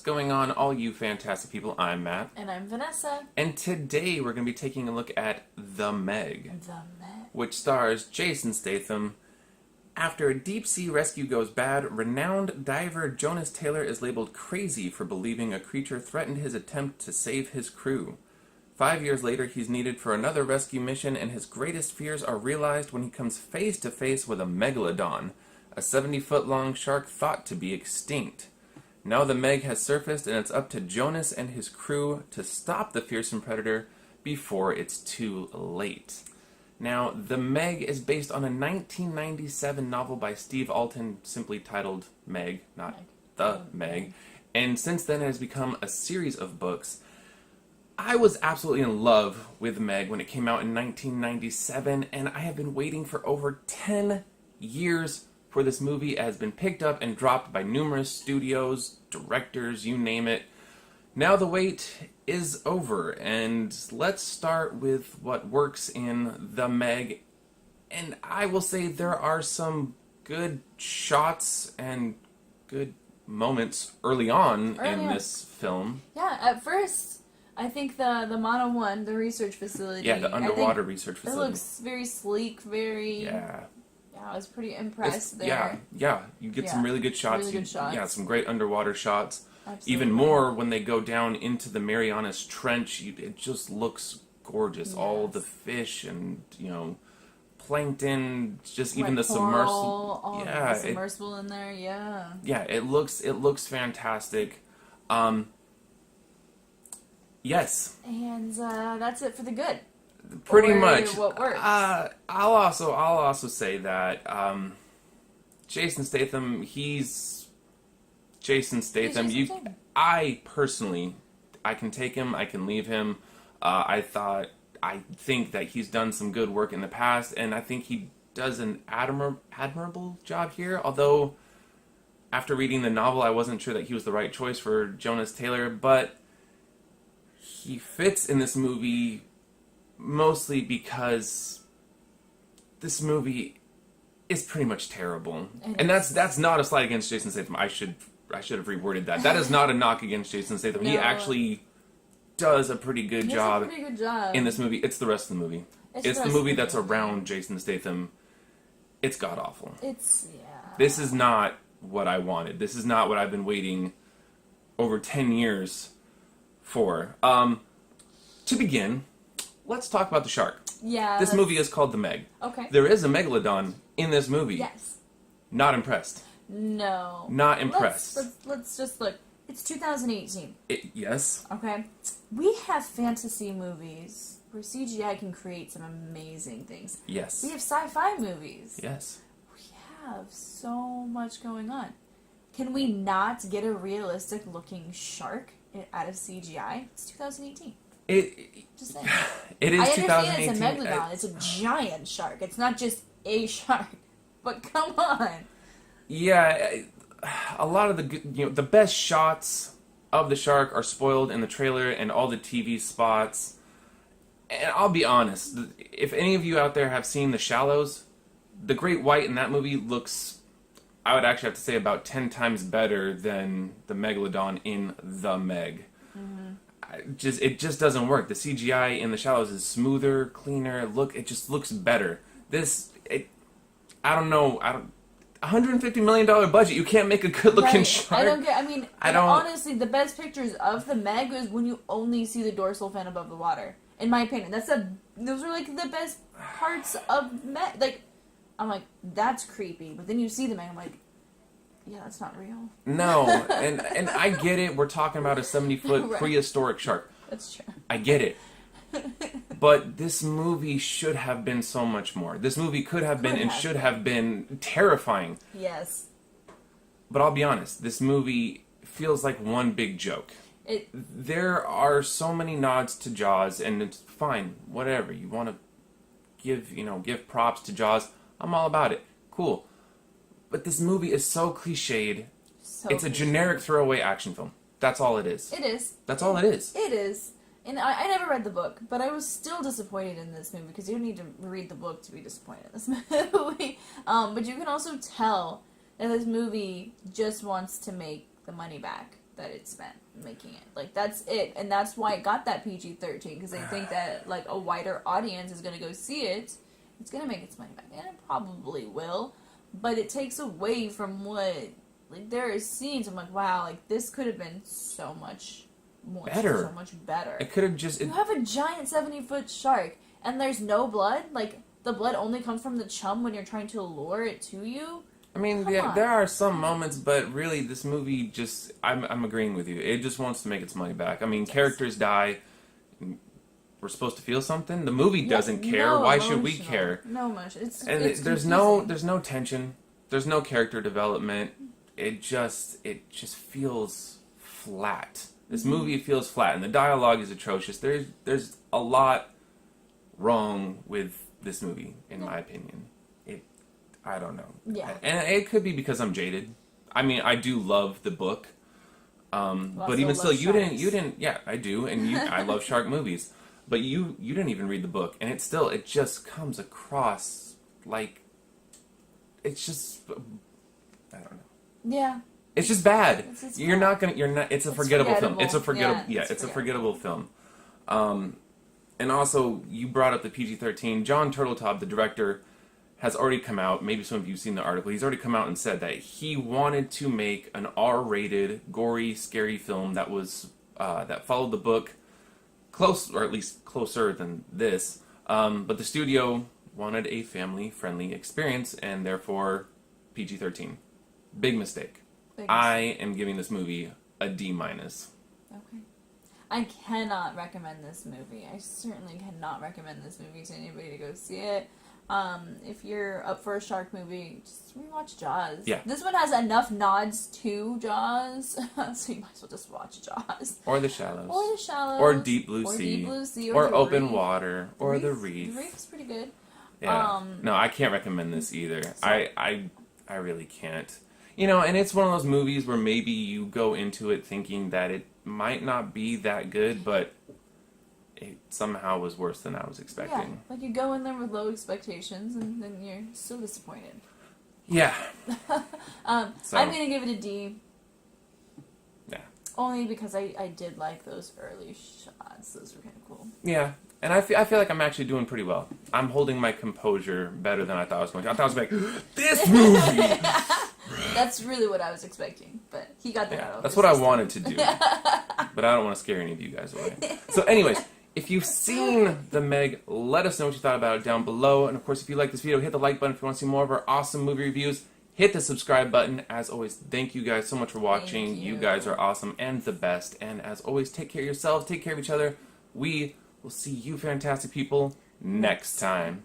going on, all you fantastic people? I'm Matt. And I'm Vanessa. And today we're going to be taking a look at The Meg. The Meg. Which stars Jason Statham. After a deep-sea rescue goes bad, renowned diver Jonas Taylor is labeled crazy for believing a creature threatened his attempt to save his crew. 5 years later, he's needed for another rescue mission, and his greatest fears are realized when he comes face-to-face with a megalodon, a 70-foot-long shark thought to be extinct. Now the Meg has surfaced, and it's up to Jonas and his crew to stop the fearsome predator before it's too late. Now, The Meg is based on a 1997 novel by Steve Alten, simply titled Meg, not The Meg, and since then it has become a series of books. I was absolutely in love with Meg when it came out in 1997, and I have been waiting for over 10 years for this movie. It has been picked up and dropped by numerous studios, directors, you name it. Now the wait is over, and let's start with what works in The Meg. And I will say there are some good shots and good moments early on in this film. Yeah, at first, I think the Mono One, the research facility. Yeah, the underwater research facility. It looks very sleek, very... Yeah. Yeah, I was pretty impressed there. Yeah, you get some really good shots. Really good shots. Yeah, some great underwater shots. Absolutely. Even more when they go down into the Marianas Trench, it just looks gorgeous. Yes. All the fish and, plankton, just even the submersible. The submersible in there, yeah. Yeah, it looks fantastic. Yes. And that's it for the good. Pretty much. What works. I'll also say that Jason Statham, he's Jason Statham. I personally, I can take him, I can leave him. I think that he's done some good work in the past, and I think he does an admirable job here. Although, after reading the novel, I wasn't sure that he was the right choice for Jonas Taylor, but he fits in this movie mostly because this movie is pretty much terrible. And that's not a slight against Jason Statham. I should have reworded that. That is not a knock against Jason Statham. No. He actually does a pretty good job in this movie. It's the rest of the movie. It's the movie that's around Jason Statham. It's god-awful. This is not what I wanted. This is not what I've been waiting over 10 years for. To begin, let's talk about the shark. Yeah. This movie is called The Meg. Okay. There is a megalodon in this movie. Yes. Not impressed. No. Not impressed. Let's just look. It's 2018. Yes. Okay. We have fantasy movies where CGI can create some amazing things. Yes. We have sci-fi movies. Yes. We have so much going on. Can we not get a realistic looking shark out of CGI? It's 2018. Just saying. It is 2018. I understand it's a megalodon. It's a giant shark. It's not just a shark. But come on. Yeah, a lot of the best shots of the shark are spoiled in the trailer and all the TV spots. And I'll be honest, if any of you out there have seen The Shallows, the great white in that movie looks, I would actually have to say, about 10 times better than the megalodon in The Meg. Mm-hmm. It just doesn't work. The CGI in The Shallows is smoother, cleaner. It just looks better. I don't know. $150 million budget. You can't make a good-looking shark. Honestly, the best pictures of the Meg is when you only see the dorsal fin above the water. In my opinion, those are like the best parts of Meg. Like, I'm like, that's creepy. But then you see the Meg, I'm like, yeah, that's not real. No, and I get it. We're talking about a 70-foot right. Prehistoric shark. That's true. I get it. But this movie should have been so much more. This movie could have been and should have been terrifying. Yes. But I'll be honest, this movie feels like one big joke. There are so many nods to Jaws, and it's fine, whatever. You want to give props to Jaws, I'm all about it. Cool. But this movie is so cliched. It's a generic throwaway action film. That's all it is. It is. That's all it is. It is. And I never read the book, but I was still disappointed in this movie, because you don't need to read the book to be disappointed in this movie. But you can also tell that this movie just wants to make the money back. that it spent making it. Like, that's it. And that's why it got that PG-13, because they think that, like, a wider audience is going to go see it. It's going to make its money back. And it probably will. But it takes away from what... Like, there are scenes, I'm like, wow, like, this could have been so much more... Better. So much better. It could have just... You have a giant 70-foot shark, and there's no blood? Like, the blood only comes from the chum when you're trying to lure it to you? I mean, there are some moments, but really, this movie just... I'm agreeing with you. It just wants to make its money back. I mean, characters die. We're supposed to feel something. The movie doesn't care. No Why should we emotional. care? No emotion. It's There's confusing. no tension. There's no character development. It just feels flat. This movie feels flat, and the dialogue is atrocious. There's a lot wrong with this movie, in my opinion. I don't know. Yeah. And it could be because I'm jaded. I mean, I do love the book. But even still, you didn't, yeah, I do, and I love shark movies. But you didn't even read the book, and it just comes across like, it's just, I don't know. Yeah. It's just bad. It's It's a forgettable film. It's a forgettable film. And also, you brought up the PG-13. John Turteltaub, the director, has already come out, maybe some of you have seen the article, he's already come out and said that he wanted to make an R-rated, gory, scary film that was, that followed the book close, or at least closer than this, but the studio wanted a family-friendly experience, and therefore, PG-13. Big mistake. I am giving this movie a D-. Okay. I cannot recommend this movie. I certainly cannot recommend this movie to anybody to go see it. If you're up for a shark movie, just rewatch Jaws. Yeah. This one has enough nods to Jaws, so you might as well just watch Jaws. Or The Shallows. Or The Shallows. Or Deep Blue or Sea. Deep Blue Sea. Or The Open Reef. Water. Or The Reef. The Reef's pretty good. Yeah. No, I can't recommend this either. I really can't. You know, and it's one of those movies where maybe you go into it thinking that it might not be that good, but it somehow was worse than I was expecting. Yeah, like you go in there with low expectations and then you're so disappointed. Yeah. I'm gonna give it a D. Yeah. Only because I did like those early shots. Those were kind of cool. Yeah. And I feel like I'm actually doing pretty well. I'm holding my composure better than I thought I was going to. I thought I was like, this movie! That's really what I was expecting, but he got that out. That's what I wanted to do. But I don't want to scare any of you guys away. So anyways, if you've seen the Meg, let us know what you thought about it down below. And of course, if you like this video, hit the like button if you want to see more of our awesome movie reviews. Hit the subscribe button. As always, thank you guys so much for watching. You guys are awesome and the best. And as always, take care of yourselves, take care of each other. We will see you fantastic people next time.